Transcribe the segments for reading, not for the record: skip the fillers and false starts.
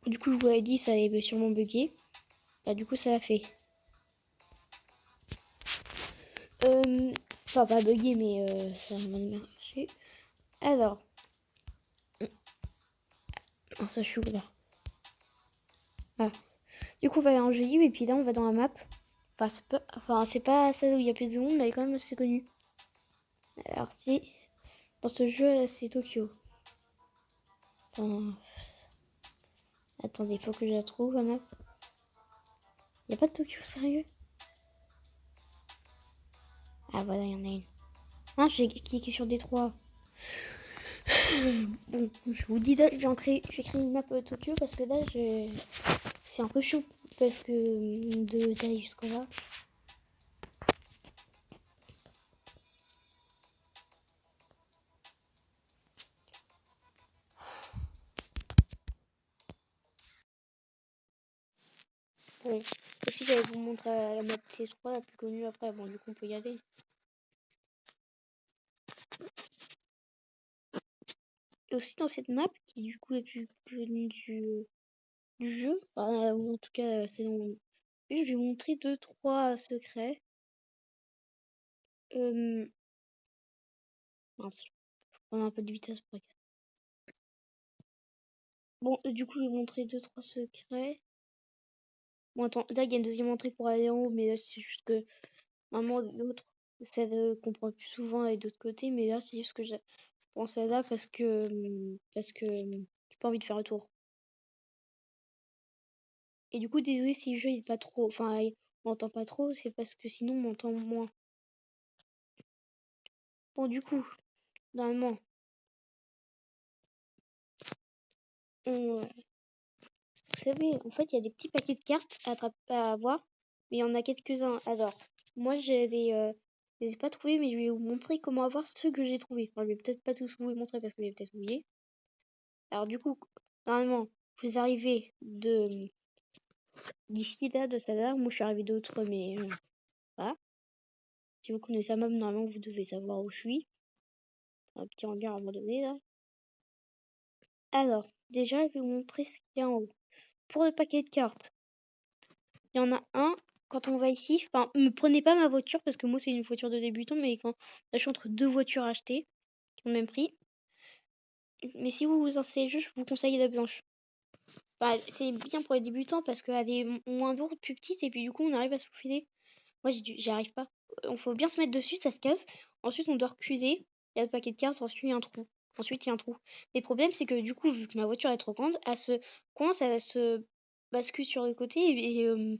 Du coup, je vous avais dit, ça allait sûrement bugger. Bah, du coup, ça l'a fait. Enfin, pas bugger, mais ça va mal marcher. Alors. Ah, ça, je suis où là? Ah. Du coup, on va aller en jeu libre et puis là, on va dans la map. Enfin, c'est pas ça où il y a plus de monde, mais elle est quand même assez connue. Alors, si. Dans ce jeu, c'est Tokyo. Enfin. Attendez, faut que je la trouve, la map. Y a pas de Tokyo, sérieux? Ah, voilà, y en a une. Ah, j'ai cliqué sur Détroit. Bon, je vous dis là, je vais créer une map Tokyo parce que là, c'est un peu chaud parce que d'aller jusqu'en bas. Bon, aussi j'allais vous montrer la map T3 la plus connue après. Bon, du coup, on peut y aller. Et aussi dans cette map, qui du coup est plus connue du jeu, enfin, ou en tout cas, c'est dans mon... Je vais vous montrer 2-3 secrets. Mince, faut prendre un peu de vitesse pour... Bon, du coup, je vais vous montrer 2-3 secrets. Bon, attends, là, il y a une deuxième entrée pour aller en haut, mais là, c'est juste que maman, l'autre, celle qu'on prend plus souvent est d'autre côté, mais là, c'est juste que j'ai pensé à là parce que j'ai pas envie de faire le tour. Et du coup, désolé si le jeu est pas trop, enfin, on m'entend pas trop, c'est parce que sinon, on m'entend moins. Bon, du coup, normalement, vous savez, en fait, il y a des petits paquets de cartes à avoir, mais il y en a quelques-uns. Alors, moi, je les ai pas trouvés, mais je vais vous montrer comment avoir ceux que j'ai trouvés. Enfin, je vais peut-être pas tous vous les montrer parce que j'ai peut-être oublié. Alors, du coup, normalement, vous arrivez d'ici là, de Sadar. Moi, je suis arrivée d'autres, mais voilà. Si vous connaissez la map, normalement, vous devez savoir où je suis. Un petit hangar à un moment donné, là. Alors, déjà, je vais vous montrer ce qu'il y a en haut. Pour le paquet de cartes, il y en a un. Quand on va ici, enfin, ne prenez pas ma voiture parce que moi, c'est une voiture de débutant, mais quand je suis entre deux voitures achetées, qui ont le même prix. Mais si vous vous installez juste, je vous conseille la blanche. Enfin, c'est bien pour les débutants parce qu'elle est moins lourde, plus petite, et puis du coup, on arrive à se faufiler. Moi, j'y arrive pas. On faut bien se mettre dessus, ça se casse. Ensuite, on doit reculer. Il y a le paquet de cartes, ensuite, il y a un trou. Ensuite, il y a un trou. Mais le problème, c'est que du coup, vu que ma voiture est trop grande, elle se commence à se bascule sur le côté et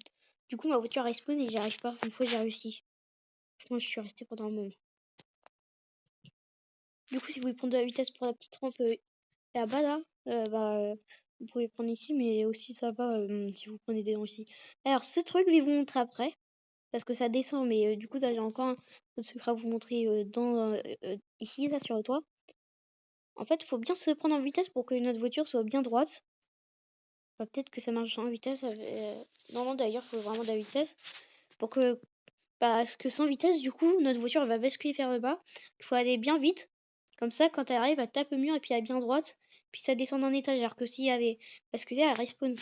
du coup, ma voiture respawn et j'y arrive pas. Une fois, j'ai réussi. Franchement, je suis restée pendant un moment. Du coup, si vous voulez prendre de la vitesse pour la petite rampe là-bas, là, vous pouvez prendre ici, mais aussi ça va si vous prenez des dents ici. Alors, ce truc, je vais vous montrer après. Parce que ça descend, mais du coup, là, j'ai encore un autre secret à vous montrer ici, là, sur le toit. En fait, il faut bien se prendre en vitesse pour que notre voiture soit bien droite. Enfin, peut-être que ça marche en vitesse. Non, non, d'ailleurs, il faut vraiment de la vitesse. Pour que... Parce que sans vitesse, du coup, notre voiture elle va basculer vers le bas. Il faut aller bien vite. Comme ça, quand elle arrive, elle tape le mur et puis elle est bien droite. Puis ça descend d'un étage. Alors que si elle est basculée, elle respawn.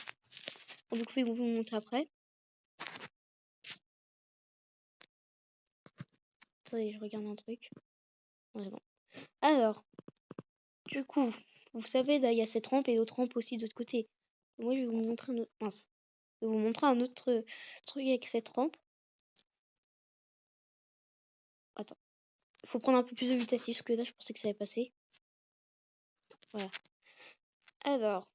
Bon, du coup, je vais vous montrer après. Attendez, je regarde un truc. Ouais, bon. Alors, du coup, vous savez, là, il y a cette rampe et l'autre rampe aussi de l'autre côté. Moi, je vais vous montrer un autre... Mince. Je vais vous montrer un autre truc avec cette rampe. Attends. Il faut prendre un peu plus de vitesse parce que là, je pensais que ça allait passer. Voilà. Alors.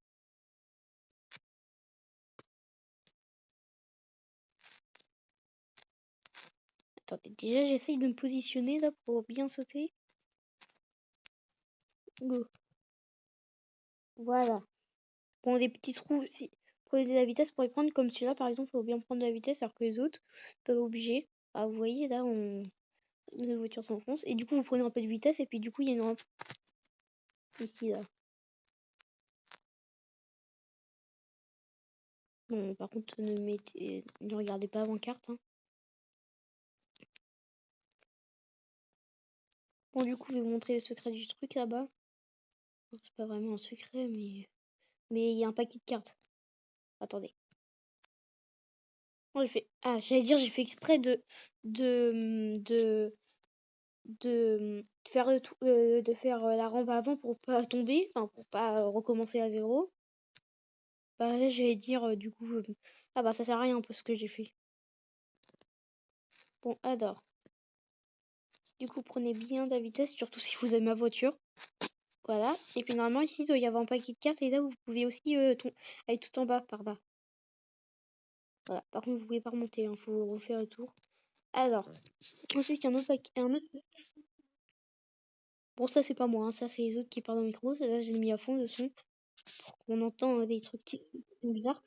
Attendez, déjà, j'essaye de me positionner là pour bien sauter. Go. Voilà. Bon, des petits trous, si prenez de la vitesse pour les prendre, comme celui-là, par exemple, il faut bien prendre de la vitesse alors que les autres, pas obligés. Ah, vous voyez, là, les voitures s'enfoncent. Et du coup, vous prenez un peu de vitesse et puis du coup, il y a une rampe ici, là. Bon, par contre, ne regardez pas avant carte. Hein. Bon, du coup, je vais vous montrer le secret du truc là-bas. C'est pas vraiment un secret, mais il y a un paquet de cartes. Attendez. Oh, j'allais dire, j'ai fait exprès de, de faire la rampe avant pour pas tomber, enfin pour pas recommencer à zéro. Bah là, j'allais dire, du coup, ah bah ça sert à rien pour ce que j'ai fait. Bon, alors, du coup, prenez bien de la vitesse, surtout si vous avez ma voiture. Voilà. Et puis normalement, ici, il doit y avoir un paquet de cartes, et là, vous pouvez aussi aller tout en bas, par là. Voilà. Par contre, vous pouvez pas remonter, il faut refaire le tour. Alors, ensuite, il y a un autre paquet. Bon, ça, c'est pas moi, hein, ça, c'est les autres qui parlent au micro. Là, j'ai mis à fond le son pour qu'on entend des trucs qui sont bizarres.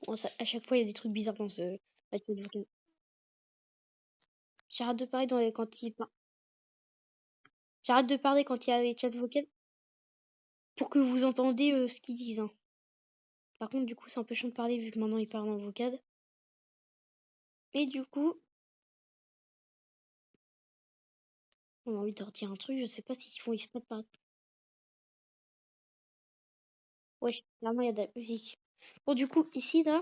Bon, à chaque fois, il y a des trucs bizarres dans ce. J'arrête de parler J'arrête de parler quand il y a les chats vocaux pour que vous entendez ce qu'ils disent. Hein. Par contre, du coup, c'est un peu chiant de parler vu que maintenant ils parlent en vocal. Et du coup, on a envie de leur dire un truc. Je sais pas s'ils font exprès de parler. Ouais, normalement, il y a de la musique. Bon, du coup, ici, là,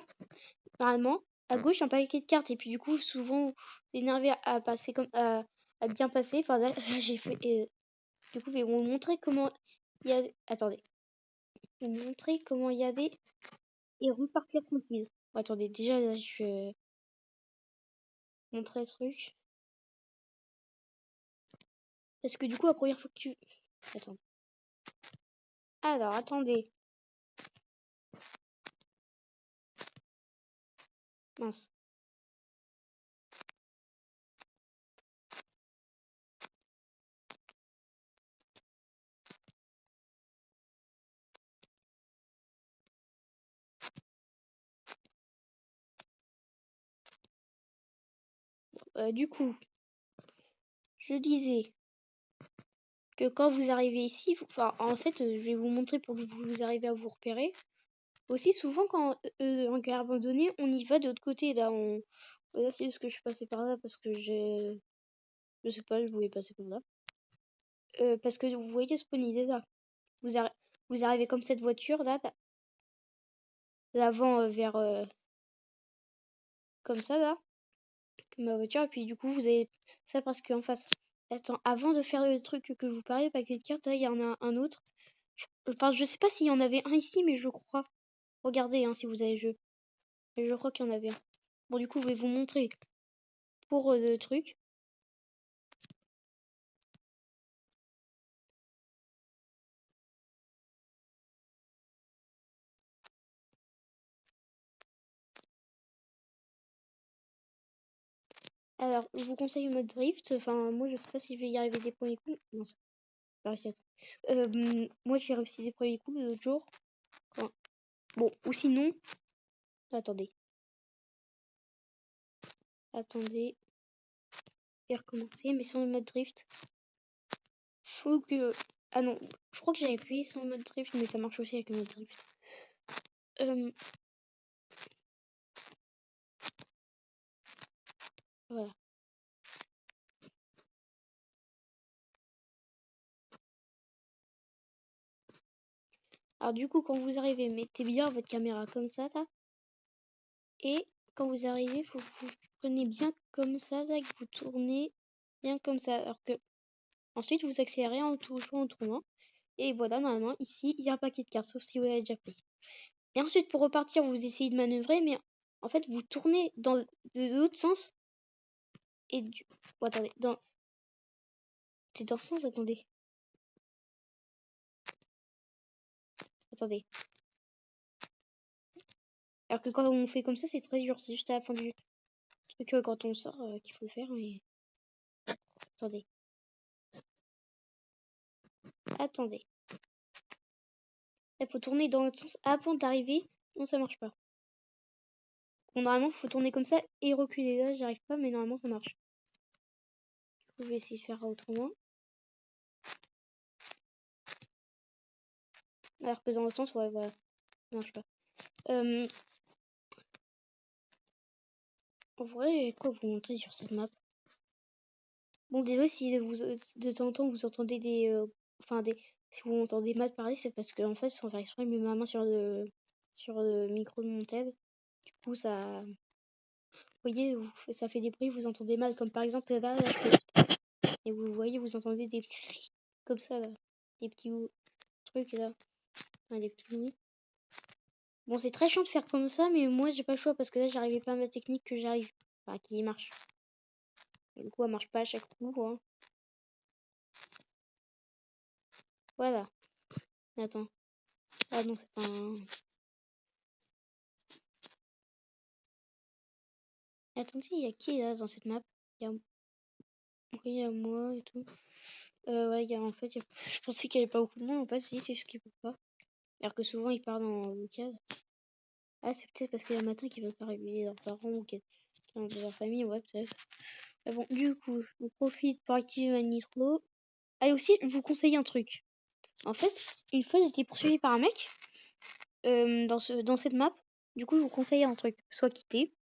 normalement, à gauche, un paquet de cartes. Et puis, du coup, souvent, vous énervé à passer à bien passer. Enfin, là, j'ai fait. Du coup, ils vont vous montrer comment il y a. Attendez. Ils vont vous montrer comment il y a des. Et repartir tranquille. Attendez, déjà, là, je vais montrer le truc. Parce que du coup, la première fois que tu. Attends. Alors, attendez. Mince. Du coup, je disais que quand vous arrivez ici, enfin, en fait, je vais vous montrer pour que vous arriviez à vous repérer. Aussi, souvent, quand en gare abandonnée, on y va de l'autre côté. Là, c'est juste que je suis passée par là parce que je sais pas, je voulais passer par là. Parce que vous voyez Spawn, il est là. Vous arrivez comme cette voiture, là, l'avant vers. Comme ça, là. Comme ma voiture. Et puis, du coup, vous avez ça parce qu'en face. Attends, avant de faire le truc que je vous parlais, paquet de cartes, là, il y en a un autre. Enfin, je sais pas s'il y en avait un ici, mais je crois. Regardez, hein, si vous avez le jeu. Mais je crois qu'il y en avait un. Bon, du coup, je vais vous montrer pour le truc. Alors, je vous conseille le mode drift. Enfin, moi, je sais pas si je vais y arriver des premiers coups. Non, c'est pas réussi. Moi, j'ai réussi des premiers coups l'autre jour. Enfin, bon, ou sinon. Attendez. Attendez. Et recommencer, mais sans le mode drift. Faut que. Ah non, je crois que j'avais fait sans le mode drift, mais ça marche aussi avec le mode drift. Voilà. Alors du coup, quand vous arrivez, mettez bien votre caméra comme ça, là. Et quand vous arrivez, vous prenez bien comme ça, là, que vous tournez bien comme ça. Alors que ensuite, vous accélérez en toujours en tournant. Et voilà, normalement, ici, il y a un paquet de cartes, sauf si vous l'avez déjà pris. Et ensuite, pour repartir, vous essayez de manœuvrer, mais en fait, vous tournez dans l'autre sens. Et du... Bon, attendez, c'est dans ce sens, attendez. Attendez. Alors que quand on fait comme ça, c'est très dur. C'est juste à la fin du truc quand on sort qu'il faut le faire. Mais... Attendez. Attendez. Il faut tourner dans l'autre sens avant d'arriver. Non, ça marche pas. Bon, normalement, il faut tourner comme ça et reculer. Là, j'arrive pas, mais normalement, ça marche. Je vais essayer de faire autrement. Alors que dans l'autre sens, ouais, voilà. Ça marche pas. En vrai, quoi vous montrer sur cette map? Bon, désolé si de temps en temps vous entendez des Si vous m'entendez mal parler, c'est parce que en fait, sans faire exprès, je mets ma main sur le micro de mon TED. Du coup, ça, vous voyez, ça fait des bruits, vous entendez mal. Comme par exemple là, et vous voyez, vous entendez des petits comme ça là, des petits trucs là, enfin, des petits bruits. Bon, c'est très chiant de faire comme ça, mais moi j'ai pas le choix parce que là j'arrivais pas à ma technique que j'arrive, enfin qui marche. Et du coup, elle marche pas à chaque coup, hein. Voilà. Attends. Ah non, c'est pas un. Attendez, il y a qui là dans cette map? Il y a... Oui, il y a moi et tout. Ouais, en fait, je pensais qu'il y avait pas beaucoup de monde. En fait, si, c'est juste qu'il peut pas. Alors que souvent, ils partent dans le case. Ah, c'est peut-être parce qu'il y a un matin qu'ils veulent pas réveiller leurs parents ou quelqu'un de leur famille. Ouais, peut-être. Mais bon, du coup, on profite pour activer ma nitro. Ah, et aussi, je vous conseille un truc. En fait, une fois, j'étais poursuivi par un mec dans cette map. Du coup, je vous conseille un truc. Soit quitter,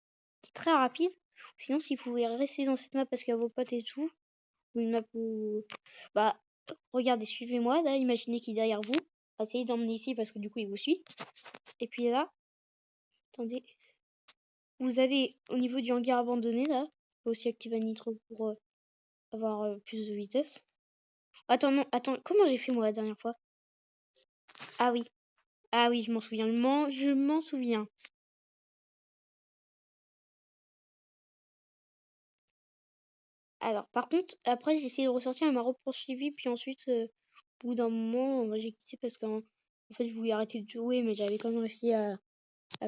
qui est très rapide. Sinon, si vous pouvez rester dans cette map parce qu'il y a vos potes et tout, ou une map où... Bah, regardez, suivez-moi. Là, imaginez qu'il est derrière vous. Essayez d'emmener ici parce que du coup, il vous suit. Et puis là, attendez. Vous allez au niveau du hangar abandonné, là. Vous pouvez aussi activer un nitro pour avoir plus de vitesse. Attends, non, attends. Comment j'ai fait moi la dernière fois? Ah oui. Ah oui, je m'en souviens. Je m'en souviens. Alors, par contre, après, j'ai essayé de ressortir, elle m'a repoursuivi, puis ensuite, au bout d'un moment, j'ai quitté parce qu'en fait, je voulais arrêter de jouer, mais j'avais quand même réussi à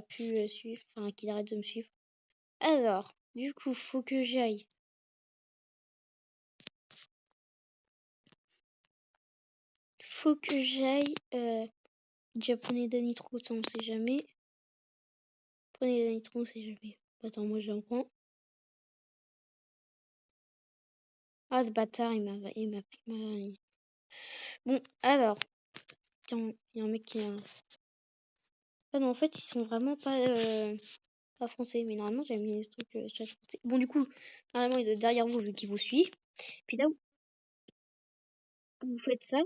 pu suivre, enfin, qu'il arrête de me suivre. Alors, du coup, faut que j'aille. Faut que j'aille. Déjà, prenez des nitro, ça on sait jamais. Prenez des nitro, on sait jamais. Attends, moi j'en prends. Ah, ce bâtard, il m'a pris ma. Bon, alors. Tiens, il y a un mec qui a. Ah non, en fait, ils sont vraiment pas français, mais normalement, j'avais mis des trucs chat français. Bon, du coup, normalement, il est derrière vous, vu qu'il vous suit. Puis là, vous faites ça.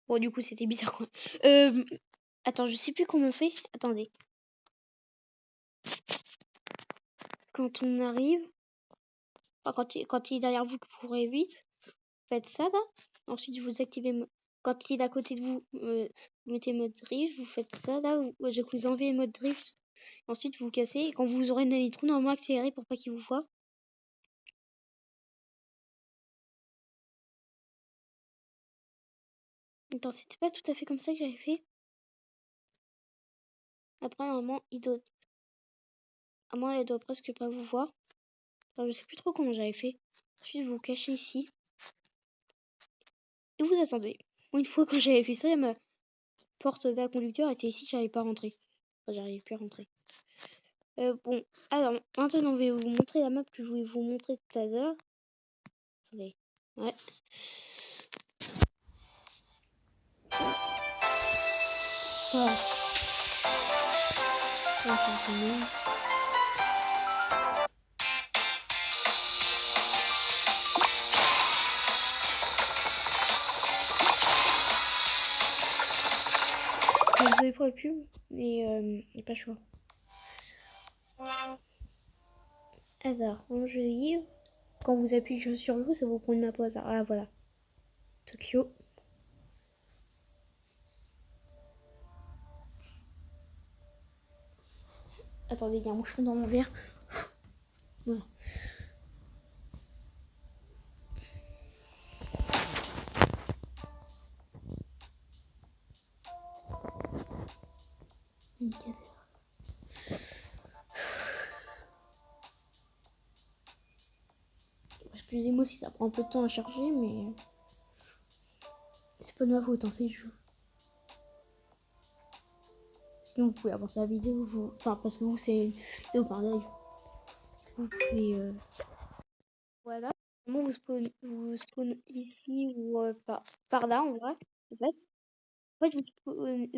Bon, du coup, c'était bizarre, quoi. Attends, je sais plus comment on fait. Attendez. Quand on arrive, enfin, quand il est derrière vous, que vous courez vite, faites ça, là. Ensuite, vous activez... Quand il est à côté de vous, vous mettez mode drift, vous faites ça, là. Je vous enlevez mode drift. Ensuite, vous cassez. Et quand vous aurez une nitro, normalement, accéléré pour pas qu'il vous voie. Attends, c'était pas tout à fait comme ça que j'avais fait. Après, normalement, il doit presque pas vous voir. Alors, je sais plus trop comment j'avais fait. Ensuite, vous cachez ici. Et vous attendez. Une fois quand j'avais fait ça, ma porte d'un conducteur était ici, j'arrivais pas à rentrer. Enfin, j'arrivais plus à rentrer. Bon, alors, maintenant, je vais vous montrer la map que je voulais vous montrer tout à l'heure. Attendez. Ouais. Voilà. Désolé pour la pub, mais il n'y a pas le choix. Alors, en jeu livre, quand vous appuyez sur le, ça vous prend une map au hasard. Ah, voilà. Tokyo. Attendez, il y a un moucheron dans mon verre. Voilà. Excusez-moi si ça prend un peu de temps à charger, mais c'est pas de ma faute, hein, c'est le jeu. Sinon, vous pouvez avancer la vidéo, enfin, parce que vous, c'est une vidéo par live. Vous pouvez. Voilà. Vous spawn ici ou par là, en vrai. En fait, vous spawn.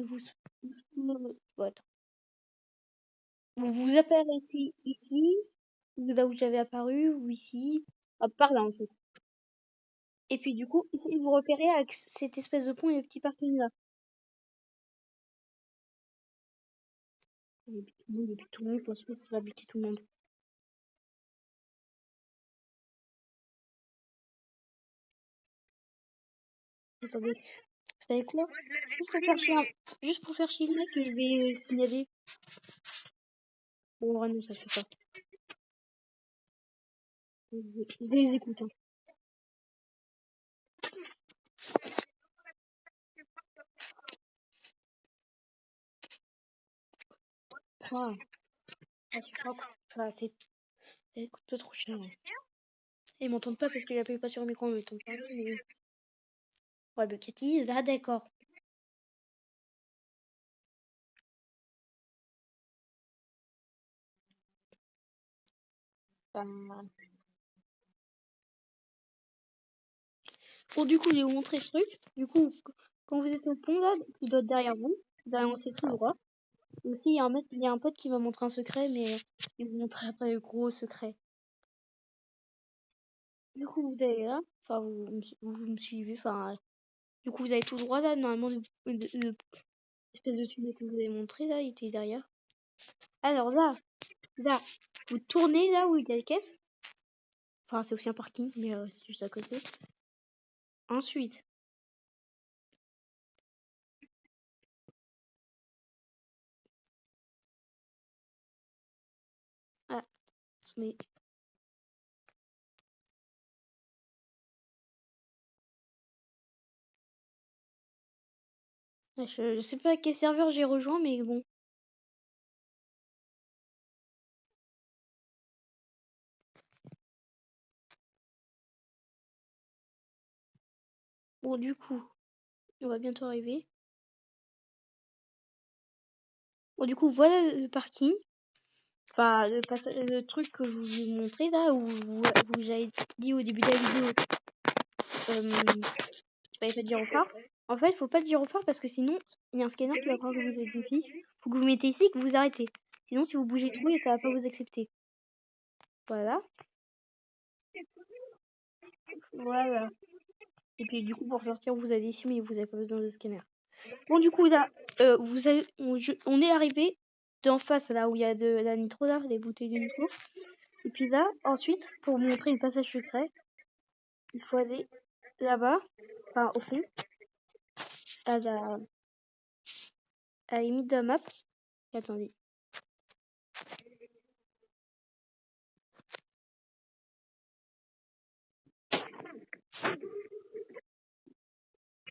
Vous apparaissez ici, ou là où j'avais apparu, ou ici. Ah, par là, en fait. Et puis du coup, essayez de vous repérer avec cette espèce de pont et le petit parking là. Il y a tout le monde, je pense pas que ça va buter tout le monde. Attendez, vous savez quoi? Juste pour faire chier le mec, je vais signaler. Bon, vraiment, ça fait pas. Je les écoute. Hein. Ah, je sais pas. Enfin, c'est. Elle coûte pas trop cher. Hein. Ils m'entendent pas parce que j'appuie pas sur le micro, ils m'entendent pas. Mais... Ouais, bah Cathy, là, d'accord. Enfin, bon, du coup, je vais vous montrer ce truc. Du coup, quand vous êtes au pont, là, qui doit être derrière vous, vous avancez tout droit. Aussi, il y a un pote qui m'a montré un secret, mais il vous montrer après le gros secret. Du coup, vous allez là, enfin, vous me suivez, enfin, du coup, vous allez tout droit là, normalement, l'espèce de tunnel que vous avez montré là, il était derrière. Alors là, vous tournez là où il y a les caisses. Enfin, c'est aussi un parking, mais c'est juste à côté. Ensuite, ah, mais je sais pas quel serveur j'ai rejoint, mais bon. Bon, du coup, on va bientôt arriver. Bon, du coup, voilà le parking. Enfin, le truc que je vous ai montré là, où j'avais dit au début de la vidéo, fallait pas dire au phare. En fait, faut pas dire au phare parce que sinon, il y a un scanner qui va croire que vous êtes une fille. Faut que vous mettez ici et que vous arrêtez. Sinon, si vous bougez trop, ça va pas vous accepter. Voilà. Voilà. Et puis, du coup, pour sortir, vous allez ici, mais vous avez pas besoin de scanner. Bon, du coup, là, on est arrivé d'en face, là où il y a de la nitro, là, des bouteilles de nitro. Et puis là, ensuite, pour vous montrer le passage secret, il faut aller là-bas, enfin, au fond, à la limite de la map. Attendez.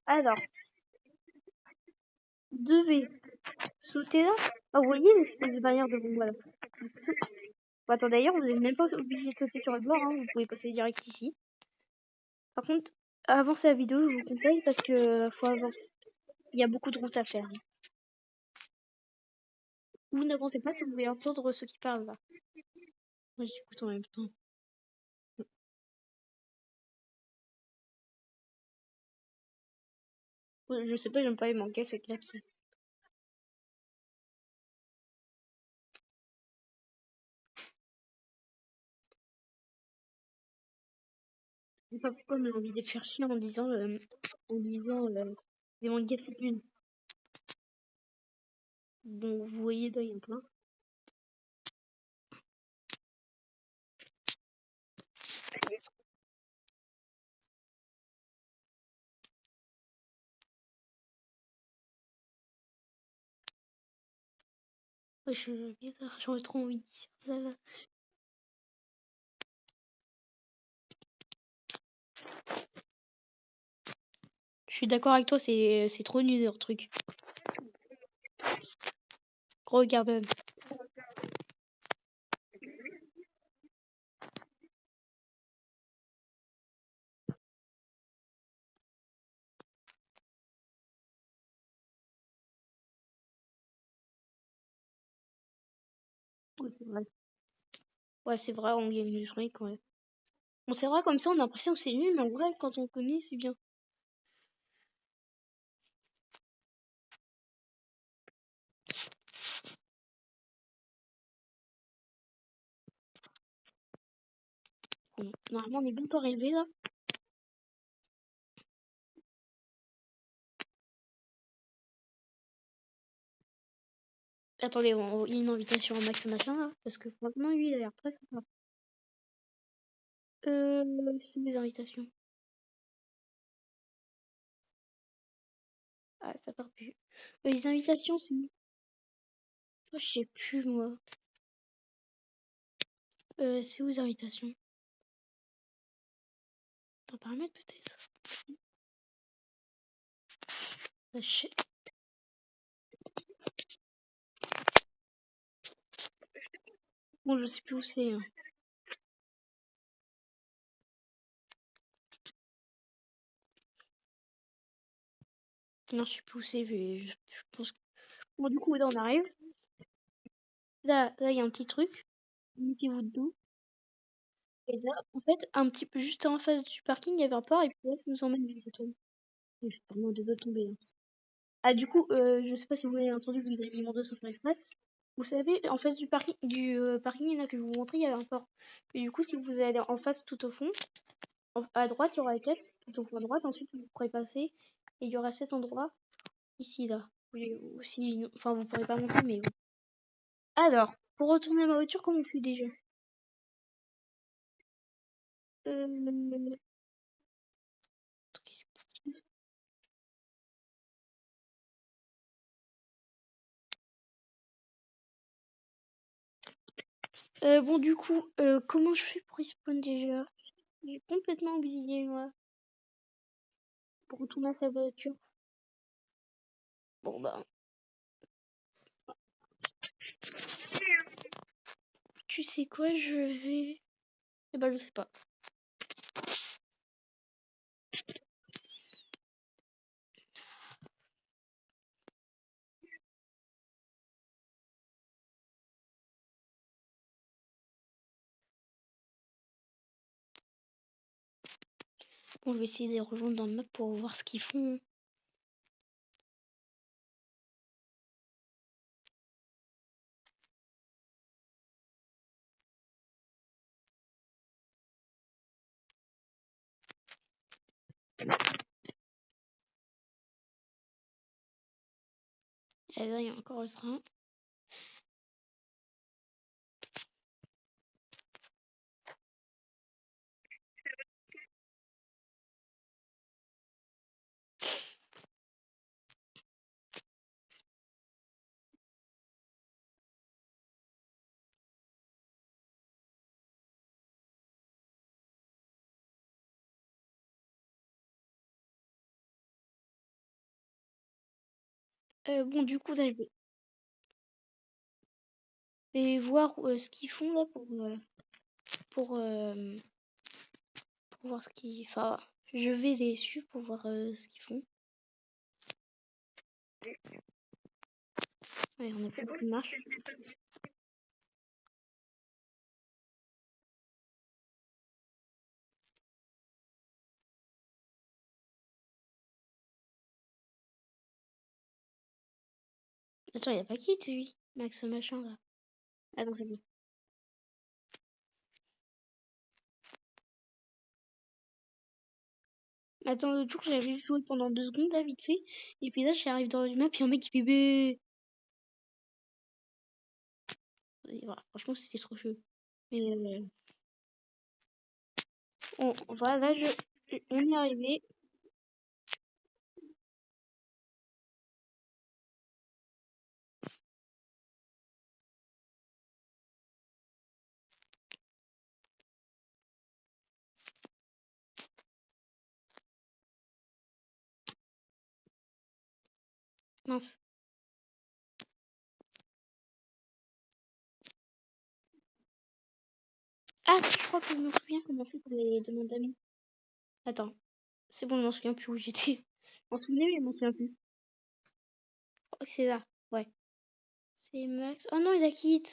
Alors, vous devez sauter là. Ah, vous voyez l'espèce de barrière devant moi là. Bon, attends, d'ailleurs, vous n'êtes même pas obligé de sauter sur le bord, hein. Vous pouvez passer direct ici. Par contre, avancez la vidéo, je vous conseille, parce que faut avancer. Il y a beaucoup de routes à faire. Vous n'avancez pas si vous voulez entendre ceux qui parlent là. Moi, j'écoute en même temps. Je sais pas, j'aime pas les manquer, c'est klaxon. Je sais pas pourquoi j'ai envie de faire chier en disant, des mangas c'est une. Bon, vous voyez, là, il y en a plein. Ouais, bizarre, j'aurais trop envie de dire ça là. Je suis d'accord avec toi, c'est trop nul leur truc. Gros Garden. Ouais, c'est vrai. Ouais, c'est vrai, on gagne du fric, ouais. Bon, c'est vrai, comme ça, on a l'impression que c'est nul, mais en vrai, quand on connaît, c'est bien. Bon, normalement, on est bientôt arrivé là. Attendez, il y a une invitation à Max Machin là, parce que franchement, lui, il a l'air très sympa. C'est des invitations. Ah, ça part plus. Les invitations, c'est où? Oh, je sais plus, moi. C'est où les invitations? Dans paramètres, peut-être? Ah, bon, je sais plus où c'est. Hein. Non, je sais plus où c'est, je pense que... Bon, du coup, là, on arrive. Là, il y a un petit truc. Mettez-vous debout. Et là, en fait, un petit peu juste en face du parking, il y avait un port, et puis là, ça nous emmène où ça tombe. Je suis vraiment de tomber. Hein. Ah, du coup, je sais pas si vous avez entendu, vous avez mis mon dos sans faire exprès. Vous savez, en face du parking là, que je vous montrais, il y avait un port. Et du coup, si vous allez en face tout au fond, à droite, il y aura les caisses. Tout au fond à droite, ensuite, vous pourrez passer. Et il y aura cet endroit, ici, là. Oui, aussi, enfin, vous pourrez pas monter, mais bon. Alors, pour retourner à ma voiture, comment on fait déjà? Euh... Qu'est-ce qu'ils disent. Bon, du coup, comment je fais pour respawn déjà? J'ai complètement oublié, moi, pour retourner à sa voiture. Bon, bah, tu sais quoi, je vais... Eh ben, je sais pas. Bon, je vais essayer de les rejoindre dans le map pour voir ce qu'ils font. Et là, il y a encore le train. Bon, du coup, là, je vais voir ce qu'ils font là pour, euh, pour voir ce qu'ils... Enfin, je vais les suivre pour voir ce qu'ils font. Ouais, on a plus beaucoup de marche. Attends, il a pas qui, lui? Max machin, là. Attends, c'est bon. Attends, l'autre jour, j'avais joué pendant 2 secondes, là, vite fait. Et puis là, j'arrive dans une map, et un mec qui fait bé. Et voilà, franchement, c'était trop chaud. Mais voilà, là, on est arrivé. Mince. Ah, je crois que je me souviens comment on fait pour les demandes d'amis. Attends, c'est bon, je m'en souviens plus où j'étais. Je m'en souvenais, mais je m'en souviens plus. Je crois que c'est là, ouais. C'est Max. Oh non, il a quitté.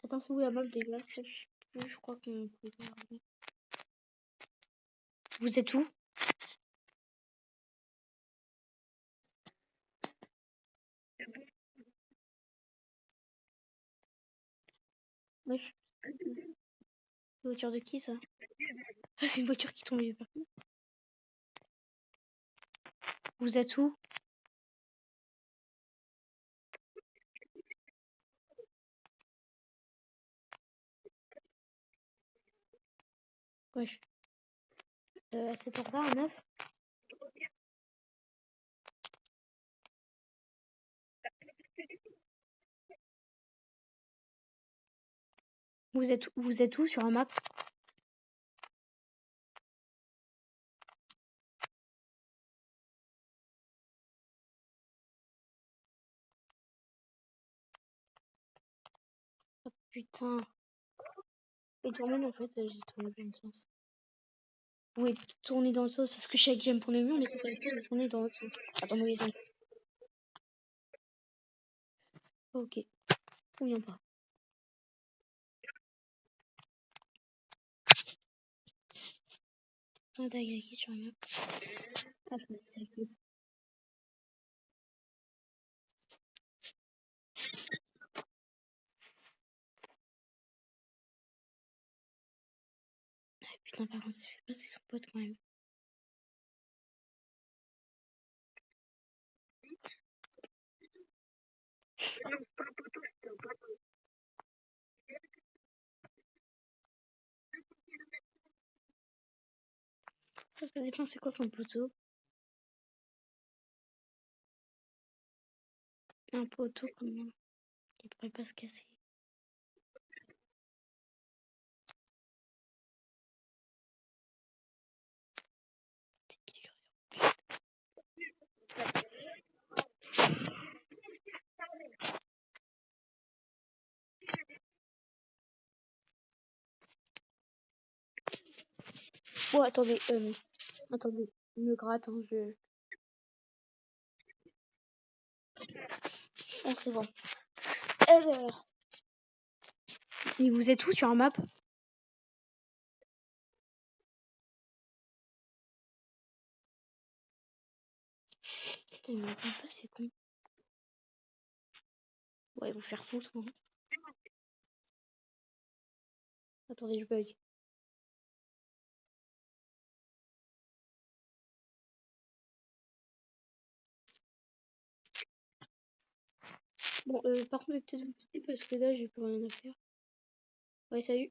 Attends, c'est où la map déjà? Je sais plus, je crois qu'on peut pas regarder. Vous êtes où? Wesh. C'est une voiture de qui ça? Ah, c'est une voiture qui tombe partout. Vous êtes où? Wesh. À cette heure-là, à 9? Vous êtes où sur la map? Oh, putain. Et tourner en fait, j'ai tourné dans le sens. Oui, tourner dans le sens parce que je sais que j'aime prendre le mur, mais c'est pas le cas de tourner dans l'autre sens. Attends, mauvais sens. Ok. Ou bien pas. Attends, t'as qui sur la map? Ah, c'est avec ça. Putain, par contre, ça fait pas c'est son pote quand même. Ça dépend, c'est quoi ton poteau? Un poteau comment? Qui pourrait pas se casser. Oh, attendez, attendez, il me gratte, hein, je... Oh, c'est bon. Alors... Et vous êtes où sur la map? Putain, il me répond pas, c'est con. Ouais, vous faire foutre, hein. Attendez, je bug. Bon, par contre, je vais peut-être vous quitter parce que là, j'ai plus rien à faire. Ouais, salut.